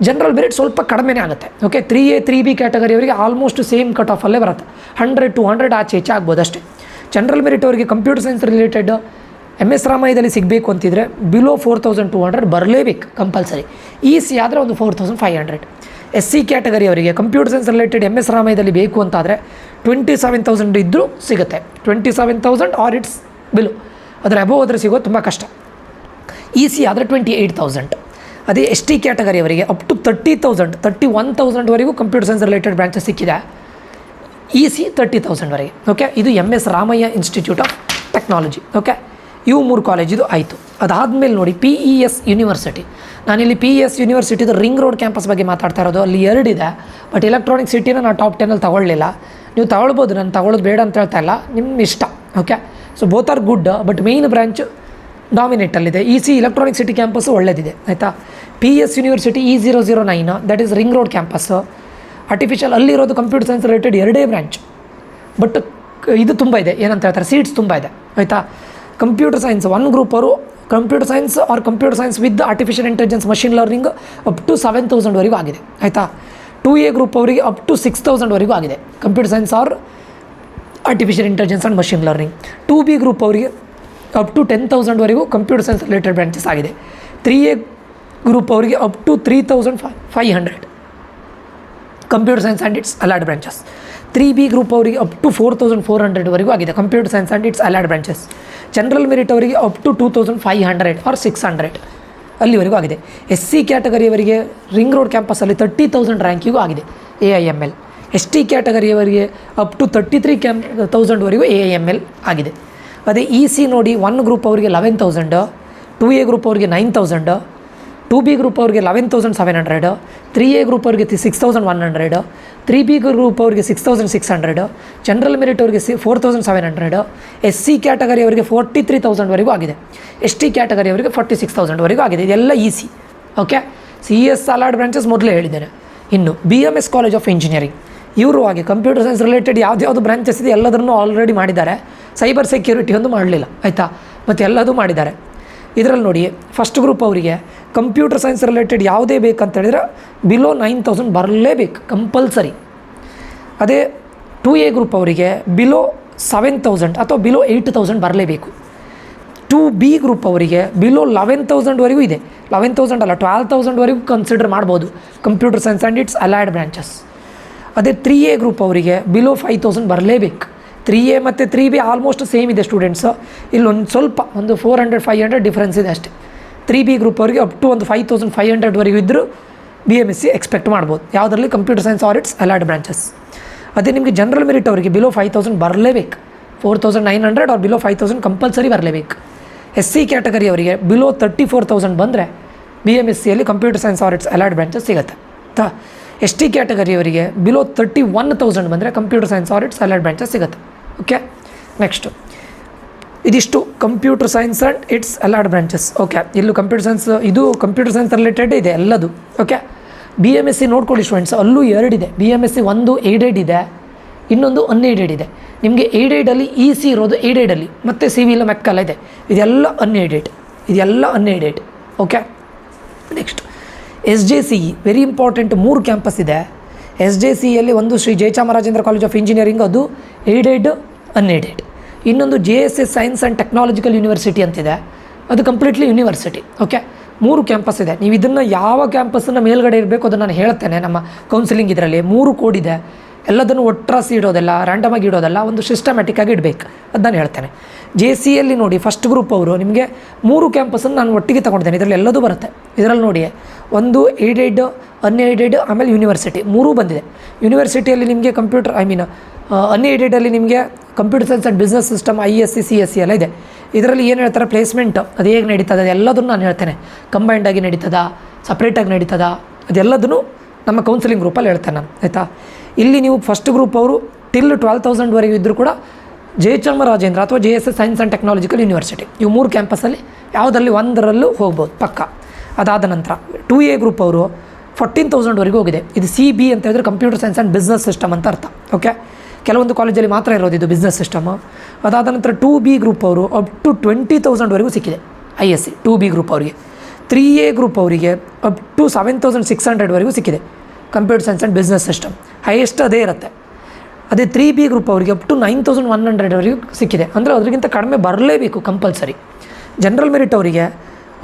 ಜನರಲ್ ಮೆರಿಟ್ ಸ್ವಲ್ಪ ಕಡಿಮೆನೇ ಆಗುತ್ತೆ. ಓಕೆ, 3A 3B ಕ್ಯಾಟಗರಿಯವರಿಗೆ ಆಲ್ಮೋಸ್ಟ್ ಸೇಮ್ ಕಟ್ ಆಫಲ್ಲೇ ಬರುತ್ತೆ. 100 to 100 ಆಚೆ ಹೆಚ್ಚು ಆಗ್ಬೋದು ಅಷ್ಟೇ. ಜನರಲ್ ಮೆರಿಟ್ ಅವರಿಗೆ ಕಂಪ್ಯೂಟರ್ ಸೈನ್ಸ್ ರಿಲೇಟೆಡ್ MS ರಾಮಯ್ಯದಲ್ಲಿ ಸಿಗಬೇಕು ಅಂತಿದ್ರೆ ಬಿಲೋ 4,200 ಬರಲೇಬೇಕು ಕಂಪಲ್ಸರಿ. EC ಆದರೆ ಒಂದು 4,500. SC ಕ್ಯಾಟಗರಿ ಅವರಿಗೆ ಕಂಪ್ಯೂಟರ್ ಸೈನ್ಸ್ ರಿಲೇಟೆಡ್ MS ರಾಮಯ್ಯದಲ್ಲಿ ಬೇಕು ಅಂತಾದರೆ 27,000 ಇದ್ದರೂ ಸಿಗುತ್ತೆ. 27,000 ಆರ್ ಇಟ್ಸ್ ಬಿಲೋ, ಅದರ ಅಬೋವ್ ಹೋದರೆ ಸಿಗೋದು ತುಂಬ ಕಷ್ಟ. EC ಆದರೆ 28,000. ಅದೇ ST ಕ್ಯಾಟಗರಿ ಅವರಿಗೆ ಅಪ್ ಟು 30,000 31,000ವರೆಗೂ ಕಂಪ್ಯೂಟರ್ ಸೈನ್ಸ್ ರಿಲೇಟೆಡ್ ಬ್ರಾಂಚಸ್ ಸಿಕ್ಕಿದೆ. EC 30,000ವರೆಗೆ. ಓಕೆ, ಇದು MS Ramaiah institute of technology. Okay, ಇವು 3 ಕಾಲೇಜಿದು ಆಯಿತು. ಅದಾದಮೇಲೆ ನೋಡಿ PES ಯೂನಿವರ್ಸಿಟಿ. ನಾನಿಲ್ಲಿ PES ಯೂನಿವರ್ಸಿಟಿದು ರಿಂಗ್ ರೋಡ್ ಕ್ಯಾಂಪಸ್ ಬಗ್ಗೆ ಮಾತಾಡ್ತಾ ಇರೋದು. ಅಲ್ಲಿ 2 ಇದೆ. ಬಟ್ ಎಲೆಕ್ಟ್ರಾನಿಕ್ ಸಿಟಿನ ನಾನು ಟಾಪ್ 10ಅಲ್ಲಿ ತೊಗೊಳ್ಳಿಲ್ಲ. ನೀವು ತೊಗೊಳ್ಬೋದು, ನಾನು ತೊಗೊಳ್ಳೋದು ಬೇಡ ಅಂತ ಹೇಳ್ತಾ ಇಲ್ಲ, ನಿಮ್ಮ ಇಷ್ಟ. Okay, so both are good. But main branch ಡಾಮಿನೇಟಲ್ಲಿದೆ. EC ಎಲೆಕ್ಟ್ರಾನಿಕ್ ಸಿಟಿ ಕ್ಯಾಂಪಸ್ಸು ಒಳ್ಳೆಯದಿದೆ ಆಯಿತಾ. PES university E009 that is ring road campus. Artificial ಅಲ್ಲಿರೋದು computer science related 2 branch. But ಇದು ತುಂಬ ಇದೆ, ಏನಂತ ಹೇಳ್ತಾರೆ, ಸೀಟ್ಸ್ ತುಂಬ ಇದೆ ಆಯಿತಾ. ಕಂಪ್ಯೂಟರ್ ಸೈನ್ಸ್ 1 ಗ್ರೂಪ್ ಅವರು computer science with artificial intelligence machine learning up to 7,000ವರೆಗೂ ಆಗಿದೆ ಆಯಿತಾ. 2A ಗ್ರೂಪ್ ಅವರಿಗೆ ಅಪ್ ಟು 6,000ವರೆಗೂ ಆಗಿದೆ computer science R artificial intelligence and machine learning. 2B group ಅವರಿಗೆ ಅಪ್ ಟು 10,000ವರೆಗೂ ಕಂಪ್ಯೂಟರ್ ಸೈನ್ಸ್ ರಿಲೇಟೆಡ್ ಬ್ರಾಂಚಸ್ ಆಗಿದೆ. 3A ಗ್ರೂಪ್ ಅವರಿಗೆ up to 3,500 computer science and its allied branches. 3B group ಅವರಿಗೆ ಅಪ್ ಟು 4,400ವರೆಗೂ ಆಗಿದೆ computer science and its allied branches. General merit ಅವರಿಗೆ ಅಪ್ ಟು 2,500 ಆರ್ 600 ಅಲ್ಲಿವರೆಗೂ ಆಗಿದೆ. SC ಕ್ಯಾಟಗರಿಯವರಿಗೆ ರಿಂಗ್ ರೋಡ್ ಕ್ಯಾಂಪಸಲ್ಲಿ 30,000 ರ್ಯಾಂಕಿಗೂ ಆಗಿದೆ AIML. ST ಕ್ಯಾಟಗರಿಯವರಿಗೆ ಅಪ್ ಟು 33,000ವರೆಗೂ AIML ಆಗಿದೆ. ಅದೇ EC ನೋಡಿ, 1 ಗ್ರೂಪ್ ಅವರಿಗೆ 11,000, 2A ಗ್ರೂಪ್ ಅವರಿಗೆ 9,000, 2B ಗ್ರೂಪ್ ಅವ್ರಿಗೆ 11,700, 3A ಗ್ರೂಪ್ ಅವ್ರಿಗೆ 6,100, 3B ಗ್ರೂಪ್ ಅವ್ರಿಗೆ 6,600, ಜನರಲ್ ಮೆರಿಟ್ ಅವ್ರಿಗೆ 4,700, SC ಕ್ಯಾಟಗರಿ ಅವರಿಗೆ 43,000ವರೆಗೂ ಆಗಿದೆ. ST ಕ್ಯಾಟಗರಿ ಅವರಿಗೆ 46,000ವರೆಗೂ ಆಗಿದೆ. ಇದೆಲ್ಲ EC. ಓಕೆ, CS ಅಲಾರ್ಡ್ ಬ್ರಾಂಚಸ್ ಮೊದಲೇ ಹೇಳಿದ್ದೇನೆ. ಇನ್ನು BMS ಕಾಲೇಜ್ ಆಫ್ ಇಂಜಿನಿಯರಿಂಗ್, ಇವರು ಹಾಗೆ ಕಂಪ್ಯೂಟರ್ ಸೈನ್ಸ್ ರಿಲೇಟೆಡ್ ಯಾವ್ದು ಬ್ರಾಂಚಸ್ ಇದೆ ಎಲ್ಲದನ್ನು ಆಲ್ರೆಡಿ ಮಾಡಿದ್ದಾರೆ. ಸೈಬರ್ ಸೆಕ್ಯೂರಿಟಿ ಒಂದು ಮಾಡಲಿಲ್ಲ, ಆಯಿತಾ, ಮತ್ತು ಎಲ್ಲದೂ ಮಾಡಿದ್ದಾರೆ. ಇದರಲ್ಲಿ ನೋಡಿ, ಫಸ್ಟ್ ಗ್ರೂಪ್ ಅವರಿಗೆ ಕಂಪ್ಯೂಟರ್ ಸೈನ್ಸ್ ರಿಲೇಟೆಡ್ ಯಾವುದೇ ಬೇಕಂತ ಹೇಳಿದ್ರೆ ಬಿಲೋ 9,000 ಬರಲೇಬೇಕು ಕಂಪಲ್ಸರಿ. ಅದೇ 2A ಗ್ರೂಪ್ ಅವರಿಗೆ ಬಿಲೋ 7,000 ಅಥವಾ ಬಿಲೋ 8,000 ಬರಲೇಬೇಕು. 2B ಗ್ರೂಪ್ ಅವರಿಗೆ ಬಿಲೋ 11,000ವರೆಗೂ ಇದೆ. 11,000 ಅಲ್ಲ, 12,000ವರೆಗೂ ಕನ್ಸಿಡರ್ ಮಾಡ್ಬೋದು computer science and its allied branches. ಅದೇ 3A ಗ್ರೂಪ್ ಅವರಿಗೆ ಬಿಲೋ 5,000 ಬರಲೇಬೇಕು. 3A ಮತ್ತು 3B ಆಲ್ಮೋಸ್ಟ್ ಸೇಮ್ ಇದೆ ಸ್ಟೂಡೆಂಟ್ಸು. ಇಲ್ಲೊಂದು ಸ್ವಲ್ಪ ಒಂದು 400-500 ಡಿಫ್ರೆನ್ಸ್ ಇದೆ ಅಷ್ಟೇ. 3B ಗ್ರೂಪ್ ಅವರಿಗೆ ಅಪ್ ಟು ಒಂದು 5,500ವರೆಗೂ ಇದ್ದರೂ BMSc ಎಕ್ಸ್ಪೆಕ್ಟ್ ಮಾಡ್ಬೋದು, ಯಾವುದರಲ್ಲಿ computer science or its allied branches. ಅದೇ ನಿಮಗೆ ಜನರಲ್ ಮೆರಿಟ್ ಅವರಿಗೆ ಬಿಲೋ 5,000 ಬರಲೇಬೇಕು. 4,900 ಆರ್ ಬಿಲೋ 5,000 ಕಂಪಲ್ಸರಿ ಬರಲೇಬೇಕು. SC ಕ್ಯಾಟಗರಿ ಅವರಿಗೆ ಬಿಲೋ 34,000 ಬಂದರೆ BMScಯಲ್ಲಿ computer science or its allied branches ಸಿಗುತ್ತೆ. ST ಕ್ಯಾಟಗರಿಯವರಿಗೆ ಬಿಲೋ 31,000 ಬಂದರೆ computer science or its allied branches ಸಿಗುತ್ತೆ. ಓಕೆ, ನೆಕ್ಸ್ಟು ಇದಿಷ್ಟು computer science and its allied branches. Okay, ಇಲ್ಲೂ ಕಂಪ್ಯೂಟರ್ ಸೈನ್ಸ್, ಇದು ಕಂಪ್ಯೂಟರ್ ಸೈನ್ಸ್ ರಿಲೇಟೆಡ್ ಇದೆ ಎಲ್ಲದು. ಓಕೆ, BMSc ನೋಡ್ಕೊಳ್ಳಿ ಸ್ಟೂಡೆಂಟ್ಸ್, ಅಲ್ಲೂ 2 ಇದೆ. BMSc ಒಂದು ಏಡೆಡ್ ಇದೆ, ಇನ್ನೊಂದು ಅನ್ಏಡೆಡ್ ಇದೆ. ನಿಮಗೆ ಏಡೆಡಲ್ಲಿ EC ಇರೋದು ಏಡೆಡಲ್ಲಿ, ಮತ್ತು ಸಿವಿಲ್ ಮೆಕ್ಕಲ್ಲ ಇದೆ. ಇದೆಲ್ಲ unaided. Okay, next SJCE very important. 3 campus ಇದೆ. SJCEಯಲ್ಲಿ ಒಂದು Shri Jayachamarajendra college of engineering, ಅದು ಏಡೆಡ್ ಅನ್ಏಡೆಡ್. ಇನ್ನೊಂದು JSS science and technological university ಅಂತಿದೆ, ಅದು ಕಂಪ್ಲೀಟ್ಲಿ ಯೂನಿವರ್ಸಿಟಿ. ಓಕೆ, 3 ಕ್ಯಾಂಪಸ್ ಇದೆ. ನೀವು ಇದನ್ನು ಯಾವ ಕ್ಯಾಂಪಸ್ಸನ್ನು ಮೇಲ್ಗಡೆ ಇರಬೇಕು ಅದನ್ನು ನಾನು ಹೇಳ್ತೇನೆ. ನಮ್ಮ ಕೌನ್ಸಿಲಿಂಗ್ ಇದರಲ್ಲಿ 3 ಕೋಡ್ ಇದೆ. ಎಲ್ಲದನ್ನು ಒಟ್ರಾಸಿ ಇಡೋದಲ್ಲ, ರ್ಯಾಂಡಮಾಗಿ ಇಡೋದಲ್ಲ, ಒಂದು ಸಿಸ್ಟಮ್ಯಾಟಿಕ್ಕಾಗಿ ಇಡಬೇಕು, ಅದು ನಾನು ಹೇಳ್ತೇನೆ. JCEಯಲ್ಲಿ ನೋಡಿ, ಫಸ್ಟ್ ಗ್ರೂಪ್ ಅವರು ನಿಮಗೆ 3 ಕ್ಯಾಂಪಸನ್ನು ನಾನು ಒಟ್ಟಿಗೆ ತೊಗೊಂಡಿದ್ದೇನೆ. ಇದರಲ್ಲಿ ಎಲ್ಲದೂ ಬರುತ್ತೆ. ಇದರಲ್ಲಿ ನೋಡಿ, ಒಂದು ಏಡೆಡ್, ಅನ್ಏಡೆಡ್, ಆಮೇಲೆ ಯೂನಿವರ್ಸಿಟಿ 3 ಬಂದಿದೆ. ಯೂನಿವರ್ಸಿಟಿಯಲ್ಲಿ ನಿಮಗೆ ಕಂಪ್ಯೂಟರ್ ಅನ್ಏಡೆಡಲ್ಲಿ ನಿಮಗೆ computer science and business system ISC CSE ಎಲ್ಲ ಇದೆ. ಇದರಲ್ಲಿ ಏನು ಹೇಳ್ತಾರೆ, ಪ್ಲೇಸ್ಮೆಂಟ್ ಅದು ಹೇಗೆ ನಡೀತದೆ ಅದೆಲ್ಲದನ್ನು ನಾನು ಹೇಳ್ತೇನೆ. ಕಂಬೈಂಡಾಗಿ ನಡೀತದಾ, ಸಪ್ರೇಟಾಗಿ ನಡೀತದಾ, ಅದೆಲ್ಲದನ್ನು ನಮ್ಮ ಕೌನ್ಸಿಲಿಂಗ್ ಗ್ರೂಪಲ್ಲಿ ಹೇಳ್ತೇನೆ ನಾನು, ಆಯಿತಾ. ಇಲ್ಲಿ ನೀವು ಫಸ್ಟ್ ಗ್ರೂಪ್ ಅವರು ಟಿಲ್ 12,000ವರೆಗೂ ಇದ್ದರೂ ಕೂಡ ಜಯಚಾಮರಾಜೇಂದ್ರ ಅಥವಾ JSS science and technological university ಇವು 3 ಕ್ಯಾಂಪಸಲ್ಲಿ ಯಾವುದರಲ್ಲಿ ಒಂದರಲ್ಲೂ ಹೋಗ್ಬೋದು ಪಕ್ಕ. ಅದಾದ ನಂತರ 2A ಗ್ರೂಪ್ ಅವರು 14,000ವರೆಗೂ ಹೋಗಿದೆ. ಇದು CB ಅಂತ ಹೇಳಿದ್ರೆ computer science and business system ಅಂತ ಅರ್ಥ. ಓಕೆ, ಕೆಲವೊಂದು ಕಾಲೇಜಲ್ಲಿ ಮಾತ್ರ ಇರೋದು ಇದು ಬಿಸ್ನೆಸ್ ಸಿಸ್ಟಮು. ಅದಾದ ನಂತರ 2B ಗ್ರೂಪ್ ಅವರು ಅಪ್ ಟು 20,000ವರೆಗೂ ಸಿಕ್ಕಿದೆ ISC 2B ಗ್ರೂಪ್ ಅವರಿಗೆ. 3A ಗ್ರೂಪ್ ಅವರಿಗೆ ಅಪ್ ಟು 7,600ವರೆಗೂ ಸಿಕ್ಕಿದೆ computer science and business system, highest ಅದೇ ಇರುತ್ತೆ. ಅದೇ 3B ಗ್ರೂಪ್ ಅವರಿಗೆ ಅಪ್ ಟು 9,100ವರೆಗೂ ಸಿಕ್ಕಿದೆ. ಅಂದರೆ ಅದರಿಗಿಂತ ಕಡಿಮೆ ಬರಲೇಬೇಕು ಕಂಪಲ್ಸರಿ. ಜನರಲ್ ಮೆರಿಟ್ ಅವರಿಗೆ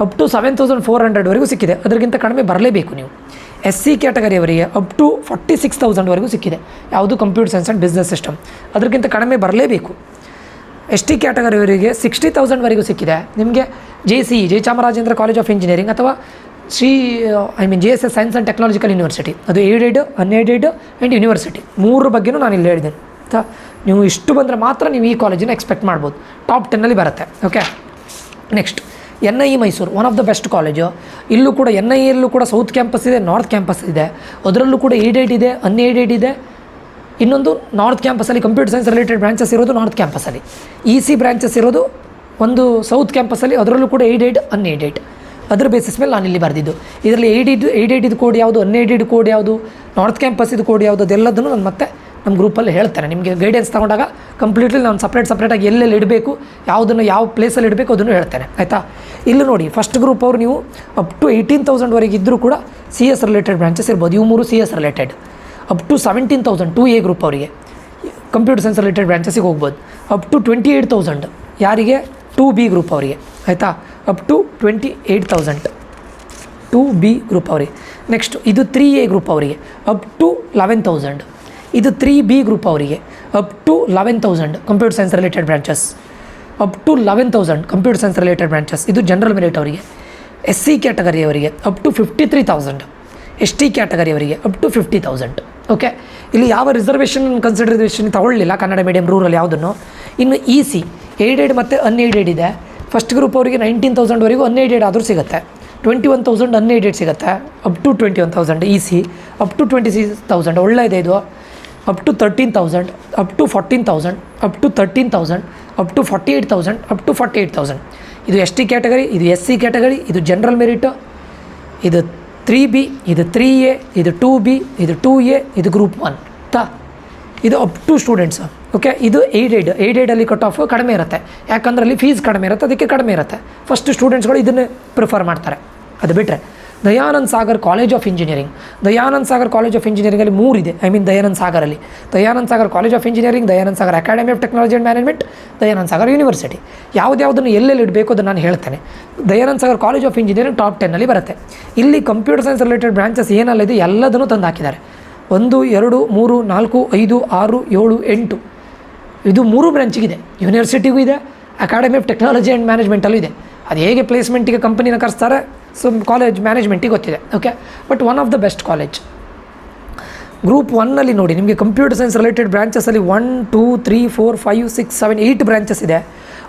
ಅಪ್ ಟು 7,400ವರೆಗೂ ಸಿಕ್ಕಿದೆ, ಅದರಿಗಿಂತ ಕಡಿಮೆ ಬರಲೇಬೇಕು ನೀವು. SC ಕ್ಯಾಟಗರಿಯವರಿಗೆ ಅಪ್ ಟು 46,000ವರೆಗೂ ಸಿಕ್ಕಿದೆ, ಯಾವುದು computer science and business system, ಅದಕ್ಕಿಂತ ಕಡಿಮೆ ಬರಲೇಬೇಕು. ST ಕ್ಯಾಟಗರಿಯವರಿಗೆ 60,000ವರೆಗೂ ಸಿಕ್ಕಿದೆ. ನಿಮಗೆ JCE Jayachamarajendra college of engineering ಅಥವಾ JSS science and technological university, ಅದು ಏಡೆಡ್, ಅನ್ಏಡೆಡ್ ಆ್ಯಂಡ್ ಯೂನಿವರ್ಸಿಟಿ 3 ಬಗ್ಗೆಯೂ ನಾನು ಇಲ್ಲಿ ಹೇಳಿದ್ದೇನೆ, ಆಯಿತಾ. ನೀವು ಇಷ್ಟು ಬಂದರೆ ಮಾತ್ರ ನೀವು ಈ ಕಾಲೇಜಿನ ಎಕ್ಸ್ಪೆಕ್ಟ್ ಮಾಡ್ಬೋದು, ಟಾಪ್ 10ನಲ್ಲಿ ಬರುತ್ತೆ. Okay, next NIE Mysore, one of the best college. ಇಲ್ಲೂ ಕೂಡ NIEಯಲ್ಲೂ ಕೂಡ ಸೌತ್ ಕ್ಯಾಂಪಸ್ ಇದೆ, ನಾರ್ತ್ ಕ್ಯಾಂಪಸ್ ಇದೆ. ಅದರಲ್ಲೂ ಕೂಡ ಏಡೆಡ್ ಇದೆ, ಅನ್ಏಡೆಡ್ ಇದೆ. ಇನ್ನೊಂದು ನಾರ್ತ್ ಕ್ಯಾಂಪಸಲ್ಲಿ ಕಂಪ್ಯೂಟರ್ ಸೈನ್ಸ್ ರಿಲೇಟೆಡ್ ಬ್ರಾಂಚಸ್ ಇರೋದು ನಾರ್ತ್ ಕ್ಯಾಂಪಸಲ್ಲಿ, EC ಬ್ರಾಂಚಸ್ ಇರೋದು ಒಂದು ಸೌತ್ ಕ್ಯಾಂಪಸಲ್ಲಿ, ಅದರಲ್ಲೂ ಕೂಡ ಏಡೆಡ್, ಅನ್ಏಡೆಡ್. ಅದರ ಬೇಸಿಸ್ ಮೇಲೆ ನಾನು ಇಲ್ಲಿ ಬರೆದಿದ್ದು. ಇದರಲ್ಲಿ ಏಡೆಡ್ ಕೋಡ್ ಯಾವುದು, ಅನ್ಏಡೆಡ್ ಕೋಡ್ ಯಾವುದು, ನಾರ್ತ್ ಕ್ಯಾಂಪಸ್ ಇದು ಕೋಡ್ ಯಾವುದು, ಅದೆಲ್ಲದನ್ನು ನಾನು ಮತ್ತೆ ನಮ್ಮ ಗ್ರೂಪಲ್ಲಿ ಹೇಳ್ತೇನೆ. ನಿಮಗೆ ಗೈಡೆನ್ಸ್ ತೊಗೊಂಡಾಗ ಕಂಪ್ಲೀಟ್ಲಿ ನಾನು ಸಪ್ರೇಟಾಗಿ ಎಲ್ಲೆಲ್ಲಿ ಇಡಬೇಕು, ಯಾವುದನ್ನು ಯಾವ ಪ್ಲೇಸಲ್ಲಿ ಇಡಬೇಕು ಅದನ್ನು ಹೇಳ್ತೇನೆ, ಆಯಿತಾ. ಇಲ್ಲಿ ನೋಡಿ, ಫಸ್ಟ್ ಗ್ರೂಪ್ ಅವರು ನೀವು ಅಪ್ ಟು 18,000ವರೆಗೆ ಇದ್ದರೂ ಕೂಡ CS ರಿಲೇಟೆಡ್ ಬ್ರಾಂಚಸ್ ಇರ್ಬೋದು. ಇವು 3 CS related. Up to 17,000 2A group ಅವರಿಗೆ ಕಂಪ್ಯೂಟರ್ ಸೈನ್ಸ್ ರಿಲೇಟೆಡ್ ಬ್ರಾಂಚಸ್ಸಿಗೆ ಹೋಗ್ಬೋದು. ಅಪ್ ಟು 28,000 ಯಾರಿಗೆ, 2B ಗ್ರೂಪ್ ಅವರಿಗೆ, ಆಯಿತಾ. ಅಪ್ ಟು 28,000 2B ಗ್ರೂಪ್ ಅವರಿಗೆ. ನೆಕ್ಸ್ಟ್ ಇದು 3A ಗ್ರೂಪ್ ಅವರಿಗೆ ಅಪ್ ಟು 11,000. ಇದು 3B ಗ್ರೂಪ್ ಅವರಿಗೆ up to 11,000 computer science related branches, up to 11,000 computer science related branches. ಇದು ಜನರಲ್ ಮೆರಿಟ್ ಅವರಿಗೆ. SC ಕ್ಯಾಟಗರಿಯವರಿಗೆ ಅಪ್ ಟು 53,000, ST ಕ್ಯಾಟಗರಿಯವರಿಗೆ ಅಪ್ ಟು 50,000. ಓಕೆ, ಇಲ್ಲಿ ಯಾವ ರಿಸರ್ವೇಷನ್ ಕನ್ಸಿಡರೇಷನ್ ತಗೊಳ್ಳಿಲ್ಲ ಕನ್ನಡ ಮೀಡಿಯಂ ರೂರಲ್ ಯಾವುದನ್ನು. ಇನ್ನು EC ಏಡೆಡ್ ಮತ್ತು ಅನ್ಏಡೆಡ್ ಇದೆ. ಫಸ್ಟ್ ಗ್ರೂಪ್ ಅವರಿಗೆ 19,000ವರೆಗೂ ಅನ್ಏಡೆಡ್ ಆದರೂ ಸಿಗುತ್ತೆ, 21,000 ಅನ್ಏಡೆಡ್ ಸಿಗುತ್ತೆ, up to 21,000 EC, up to 26,000 ಒಳ್ಳೆಯದೇ ಇದು, up to 13,000, up to 14,000, up to 13,000, up to 48,000, up to 48,000. ಇದು ST ಕ್ಯಾಟಗರಿ, ಇದು SC ಕ್ಯಾಟಗರಿ, ಇದು ಜನರಲ್ ಮೆರಿಟು, ಇದು 3B, ಇದು 3A, ಇದು 2B, ಇದು 2A, ಇದು ಗ್ರೂಪ್ 1 ಇದು ಅಪ್ ಟು ಸ್ಟೂಡೆಂಟ್ಸ್. ಓಕೆ, ಇದು ಏಡೆಡಲ್ಲಿ ಕಟ್ ಆಫ್ ಕಡಿಮೆ ಇರುತ್ತೆ, ಯಾಕಂದ್ರೆ ಅಲ್ಲಿ ಫೀಸ್ ಕಡಿಮೆ ಇರುತ್ತೆ, ಅದಕ್ಕೆ ಕಡಿಮೆ ಇರುತ್ತೆ. ಫಸ್ಟ್ ಸ್ಟೂಡೆಂಟ್ಸ್ಗಳು ಇದನ್ನೇ ಪ್ರಿಫರ್ ಮಾಡ್ತಾರೆ. ಅದು ಬಿಟ್ಟರೆ Dayanand Sagar college of engineering, Dayanand Sagar college of ಇಂಜಿನಿಯರಿಂಗಲ್ಲಿ 3 ಇದೆ. ದಯಾನಂದ್ ಸಾಗರಲ್ಲಿ Dayanand Sagar college of engineering, Dayanand Sagar academy of technology and management, Dayanand Sagar university. ಯಾವುದನ್ನು ಎಲ್ಲೆಲ್ಲಿ ಇಡಬೇಕು ಅದನ್ನು ನಾನು ಹೇಳ್ತೇನೆ. Dayanand Sagar college of engineering top 10 ಬರುತ್ತೆ. ಇಲ್ಲಿ ಕಂಪ್ಯೂಟರ್ ಸೈನ್ಸ್ ರಿಲೇಟೆಡ್ ಬ್ರಾಂಚಸ್ ಏನೆಲ್ಲ ಇದೆ ಎಲ್ಲದನ್ನು ತಂದು ಹಾಕಿದ್ದಾರೆ. 1, 2, 3, 4, 5, 6, 7, 8 ಇದು 3 ಬ್ರಾಂಚಿಗಿದೆ. ಯೂನಿವರ್ಸಿಟಿಗೂ ಇದೆ, ಅಕಾಡೆಮಿ ಆಫ್ ಟೆಕ್ನಾಲಜಿ ಆ್ಯಂಡ್ ಮ್ಯಾನೇಜ್ಮೆಂಟಲ್ಲೂ ಇದೆ. ಅದು ಹೇಗೆ ಪ್ಲೇಸ್ಮೆಂಟಿಗೆ ಕಂಪನಿನ ಕರೆಸ್ತಾರೆ ಸೊ ಕಾಲೇಜ್ ಮ್ಯಾನೇಜ್ಮೆಂಟಿಗೆ ಗೊತ್ತಿದೆ. Okay, but one of the best college. Group 1ನಲ್ಲಿ ನೋಡಿ ನಿಮಗೆ ಕಂಪ್ಯೂಟರ್ ಸೈನ್ಸ್ ರಿಲೇಟೆಡ್ ಬ್ರಾಂಚಸಲ್ಲಿ 1, 2, 3, 4, 5, 6, 7, 8 ಬ್ರಾಂಚಸ್ ಇದೆ.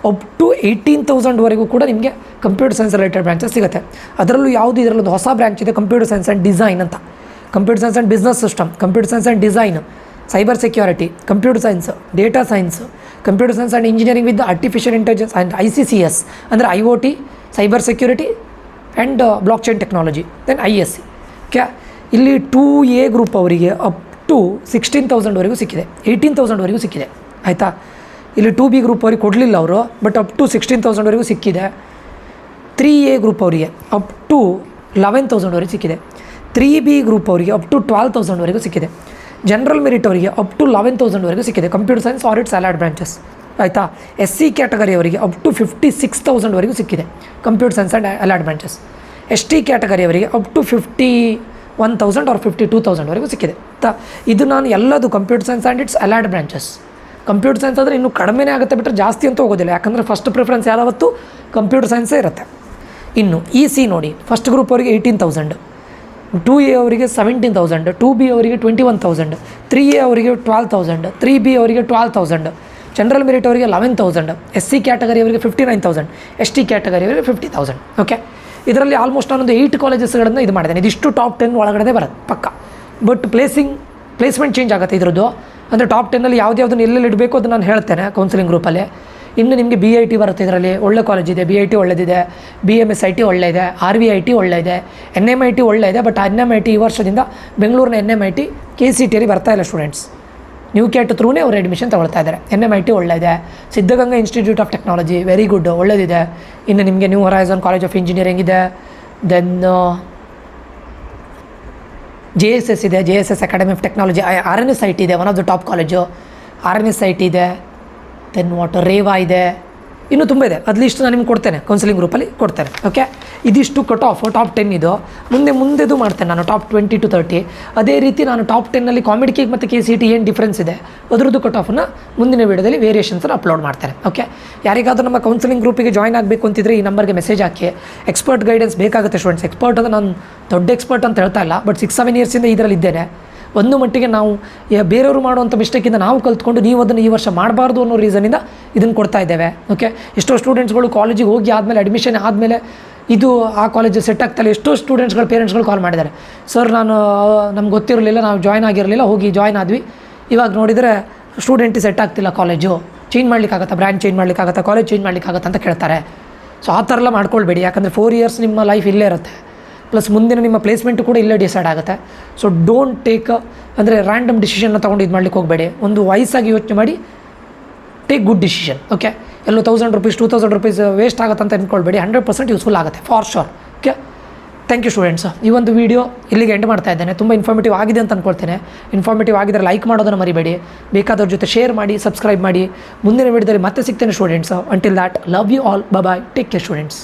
ಅಪ್ ಟು 18,000ವರೆಗೂ ಕೂಡ ನಿಮಗೆ ಕಂಪ್ಯೂಟರ್ ಸೈನ್ಸ್ ರಿಲೇಟೆಡ್ ಬ್ರಾಂಚಸ್ ಸಿಗುತ್ತೆ. ಅದರಲ್ಲೂ ಯಾವುದು ಇದರಲ್ಲೊಂದು ಹೊಸ ಬ್ರಾಂಚ್ ಇದೆ, ಕಂಪ್ಯೂಟರ್ ಸೈನ್ಸ್ ಆ್ಯಂಡ್ ಡಿಸೈನ್ ಅಂತ. Computer science and business system, computer science and design, cyber security, computer science, data science, computer science and engineering with artificial intelligence and ICCS ಅಂದರೆ IoT, cyber security and blockchain technology, then ISC. Okay, ಇಲ್ಲಿ 2A ಗ್ರೂಪ್ ಅವರಿಗೆ ಅಪ್ ಟು 16,000ವರೆಗೂ ಸಿಕ್ಕಿದೆ, 18,000ವರೆಗೂ ಸಿಕ್ಕಿದೆ. ಆಯಿತಾ, ಇಲ್ಲಿ 2B ಗ್ರೂಪ್ ಅವ್ರಿಗೆ ಕೊಡಲಿಲ್ಲ ಅವರು, ಬಟ್ ಅಪ್ ಟು 16,000ವರೆಗೂ ಸಿಕ್ಕಿದೆ. 3A ಗ್ರೂಪ್ ಅವರಿಗೆ ಅಪ್ ಟು 11,000ವರೆಗೂ ಸಿಕ್ಕಿದೆ. 3B ಗ್ರೂಪ್ ಅವರಿಗೆ ಅಪ್ ಟು 12,000ವರೆಗೂ ಸಿಕ್ಕಿದೆ. ಜನರಲ್ ಮೆರಿಟ್ ಅವರಿಗೆ ಅಪ್ ಟು 11,000ವರೆಗೂ ಸಿಕ್ಕಿದೆ, computer science or its allied branches. ಆಯಿತಾ, SC ಕ್ಯಾಟಗರಿ ಅವರಿಗೆ ಅಪ್ ಟು 56,000ವರೆಗೂ ಸಿಕ್ಕಿದೆ, computer science and allied branches. ST category ಅವರಿಗೆ ಅಪ್ ಟು 51,000 ಆರ್ 52,000ವರೆಗೂ ಸಿಕ್ಕಿದೆ. ಇದು ನಾನು ಎಲ್ಲದು computer science and its allied branches. Computer science ಅಂದರೆ ಇನ್ನೂ ಕಡಿಮೆನೇ ಆಗುತ್ತೆ ಬಿಟ್ಟರೆ ಜಾಸ್ತಿ ಅಂತೂ ಹೋಗೋದಿಲ್ಲ, ಯಾಕಂದರೆ ಫಸ್ಟ್ ಪ್ರಿಫರೆನ್ಸ್ ಯಾವತ್ತೂ ಕಂಪ್ಯೂಟರ್ ಸೈನ್ಸೇ ಇರುತ್ತೆ. ಇನ್ನು EC ನೋಡಿ, ಫಸ್ಟ್ ಗ್ರೂಪ್ ಅವರಿಗೆ 18,000, 2A ಅವರಿಗೆ 17,000, 2B ಅವರಿಗೆ 21,000, 3A ಅವರಿಗೆ 12,000, 3B ಅವರಿಗೆ 12,000, ಜನರಲ್ ಮೆರಿಟ್ ಅವರಿಗೆ 11,000, SC ಕ್ಯಾಟಗರಿ ಅವರಿಗೆ 59,000, ST ಕ್ಯಾಟಗರಿ ಅವರಿಗೆ 50,000. ಓಕೆ, ಇದರಲ್ಲಿ ಆಲ್ಮೋಸ್ಟ್ ನಾನೊಂದು 8 ಕಾಲೇಜಸ್ಗಳನ್ನು ಇದು ಮಾಡಿದ್ದೇನೆ. ಇದಿಷ್ಟು ಟಾಪ್ 10 ಒಳಗಡೆ ಬರುತ್ತೆ ಪಕ್ಕ. ಬಟ್ ಪ್ಲೇಸ್ಮೆಂಟ್ ಚೇಂಜ್ ಆಗುತ್ತೆ ಇದರದ್ದು. ಅಂದರೆ ಟಾಪ್ 10ನಲ್ಲಿ ಯಾವುದ್ಯಾವುದನ್ನು ಎಲ್ಲೆಲ್ಲಿ ಇಡಬೇಕು ಅದು ನಾನು ಹೇಳ್ತೇನೆ ಕೌನ್ಸಿಲಿಂಗ್ ಗ್ರೂಪಲ್ಲಿ. ಇನ್ನು ನಿಮಗೆ BIT ಬರುತ್ತೆ, ಇದರಲ್ಲಿ ಒಳ್ಳೆ ಕಾಲೇಜ್ ಇದೆ, BIT ಒಳ್ಳೆದಿದೆ, BMSIT ಒಳ್ಳೆಯಿದೆ, RVIT ಒಳ್ಳೆಯಿದೆ, NMIT ಒಳ್ಳೆಯಿದೆ. ಬಟ್ NMIT ಈ ವರ್ಷದಿಂದ ಬೆಂಗಳೂರಿನ NMIT KCTಯಲ್ಲಿ ಬರ್ತಾ ಇಲ್ಲ ಸ್ಟೂಡೆಂಟ್ಸ್, ನ್ಯೂ ಕ್ಯಾಟ್ ಥ್ರೂನೇ ಅವರು ಅಡ್ಮಿಷನ್ ತಗೊಳ್ತಾ ಇದ್ದಾರೆ. NMIT ಒಳ್ಳೆಯಿದೆ, Siddaganga institute of technology very good ಒಳ್ಳೆದಿದೆ. ಇನ್ನು ನಿಮಗೆ new horizon college of engineering ಇದೆ, ದೆನ್ JSS ಇದೆ, JSS academy of technology, RNSIT ಇದೆ, one of the top college, RNSIT ಇದೆ, ದೆನ್ ರೇವಾ ಇದೆ, ಇನ್ನೂ ತುಂಬ ಇದೆ. ಅದು ಲಿಸ್ಟ್ ನಾನು ನಿಮ್ಗೆ ಕೊಡ್ತೇನೆ, ಕೌನ್ಸಿಲಿಂಗ್ ಗ್ರೂಪಲ್ಲಿ ಕೊಡ್ತೇನೆ. ಓಕೆ, ಇದಿಷ್ಟು ಕಟ್ ಆಫ್ ಟಾಪ್ 10 ಇದು. ಮುಂದೆದು ಮಾಡ್ತೇನೆ ನಾನು ಟಾಪ್ 20 to 30. ಅದೇ ರೀತಿ ನಾನು ಟಾಪ್ 10ನಲ್ಲಿ ಕಾಮಿಡಿಕೇಗೆ ಮತ್ತು KCT ಏನು ಡಿಫ್ರೆನ್ಸ್ ಇದೆ ಅದರದ್ದು ಕಟ್ ಆಫನ್ನು ಮುಂದಿನ ವೀಡಿಯೋದಲ್ಲಿ ವೇರಿಯೇಷನ್ಸನ್ನು ಅಪ್ಲೋಡ್ ಮಾಡ್ತೇನೆ. ಓಕೆ, ಯಾರಿಗಾದರೂ ನಮ್ಮ ಕೌನ್ಸಿಲಿಂಗ್ ಗ್ರೂಪಿಗೆ ಜಾಯ್ನ್ ಆಗಬೇಕು ಅಂತಿದ್ರೆ ಈ ನಂಬರ್ಗೆ ಮೆಸೇಜ್ ಹಾಕಿ. ಎಕ್ಸ್ಪರ್ಟ್ ಗೈಡೆನ್ಸ್ ಬೇಕಾಗುತ್ತೆ ಸ್ಟೂಡೆಂಟ್ಸ್. ಎಕ್ಸ್ಪರ್ಟ್ ಅಂದರೆ ನಾನು ದೊಡ್ಡ ಎಕ್ಸ್ಪರ್ಟ್ ಅಂತ ಹೇಳ್ತಾ ಇಲ್ಲ, ಬಟ್ 6-7 ಇಯರ್ಸಿಂದ ಇದರಲ್ಲಿ ಇದ್ದೇನೆ. ಒಂದು ಮಟ್ಟಿಗೆ ನಾವು ಬೇರೆಯವರು ಮಾಡುವಂಥ ಮಿಸ್ಟೇಕಿಂದ ನಾವು ಕಲ್ತ್ಕೊಂಡು ನೀವು ಅದನ್ನು ಈ ವರ್ಷ ಮಾಡಬಾರ್ದು ಅನ್ನೋ ರೀಸನಿಂದ ಇದನ್ನು ಕೊಡ್ತಾ ಇದ್ದೇವೆ. ಓಕೆ, ಎಷ್ಟೋ ಸ್ಟೂಡೆಂಟ್ಸ್ಗಳು ಕಾಲೇಜಿಗೆ ಹೋಗಿ ಆದಮೇಲೆ ಅಡ್ಮಿಷನ್ ಆದಮೇಲೆ ಇದು ಆ ಕಾಲೇಜು ಸೆಟ್ ಆಗ್ತಾಯಿಲ್ಲ. ಎಷ್ಟೋ ಸ್ಟೂಡೆಂಟ್ಸ್ಗಳು ಪೇರೆಂಟ್ಸ್ಗಳು ಕಾಲ್ ಮಾಡಿದ್ದಾರೆ, ಸರ್ ನಮ್ಗೆ ಗೊತ್ತಿರಲಿಲ್ಲ, ನಾವು ಜಾಯ್ನ್ ಆಗಿರಲಿಲ್ಲ, ಹೋಗಿ ಜಾಯ್ನ್ ಆದ್ವಿ, ಇವಾಗ ನೋಡಿದರೆ ಸ್ಟೂಡೆಂಟಿಗೆ ಸೆಟ್ ಆಗ್ತಿಲ್ಲ, ಕಾಲೇಜು ಚೇಂಜ್ ಮಾಡಲಿಕ್ಕಾಗತ್ತಾ, ಬ್ರ್ಯಾಂಚ್ ಚೇಂಜ್ ಮಾಡಲಿಕ್ಕಾಗತ್ತಾ, ಕಾಲೇಜ್ ಚೇಂಜ್ ಮಾಡಲಿಕ್ಕಾಗತ್ತಾ ಅಂತ ಕೇಳ್ತಾರೆ. ಸೊ ಆ ಥರ ಎಲ್ಲ ಮಾಡ್ಕೊಳ್ಬೇಡಿ, ಯಾಕಂದರೆ 4 years ನಿಮ್ಮ ಲೈಫ್ ಇಲ್ಲೇ ಇರುತ್ತೆ, ಪ್ಲಸ್ ಮುಂದಿನ ನಿಮ್ಮ ಪ್ಲೇಸ್ಮೆಂಟು ಕೂಡ ಇಲ್ಲೇ ಡಿಸೈಡ್ ಆಗುತ್ತೆ. ಸೊ ಡೋಂಟ್ ಟೇಕ್ ಅಂದರೆ ರ್ಯಾಂಡಮ್ ಡಿಸಿಷನ್ನ ತೊಗೊಂಡು ಇದು ಮಾಡ್ಲಿಕ್ಕೆ ಹೋಗಬೇಡಿ. ಒಂದು ವಯಸ್ಸಾಗಿ ಯೋಚನೆ ಮಾಡಿ ಟೇಕ್ ಗುಡ್ ಡಿಸಿಷನ್. ಓಕೆ, ಎಲ್ಲೋ 1,000 rupees 2,000 rupees ವೇಸ್ಟ್ ಆಗುತ್ತೆ ಅಂತ ಅಂದ್ಕೊಳ್ಬೇಡಿ, 100% ಯೂಸ್ಫುಲ್ ಆಗುತ್ತೆ for sure. Okay, thank you students. ಈ ಒಂದು ವೀಡಿಯೋ ಇಲ್ಲಿಗೆ ಎಂಡ್ ಮಾಡ್ತಾ ಇದ್ದೇನೆ. ತುಂಬ ಇನ್ಫಾರ್ಮೇಟಿವ್ ಆಗಿದೆ ಅಂತ ಅಂದ್ಕೊಳ್ತೇನೆ. ಇನ್ಫಾರ್ಮೇಟಿವ್ ಆಗಿದ್ದರೆ ಲೈಕ್ ಮಾಡೋದನ್ನು ಮರಿಬೇಡಿ, ಬೇಕಾದವ್ರ ಜೊತೆ ಶೇರ್ ಮಾಡಿ, ಸಬ್ಸ್ಕ್ರೈಬ್ ಮಾಡಿ. ಮುಂದಿನ ವೀಡಿಯೋದಲ್ಲಿ ಮತ್ತೆ ಸಿಗ್ತೇನೆ students. Until that, love you all, bye, take care students.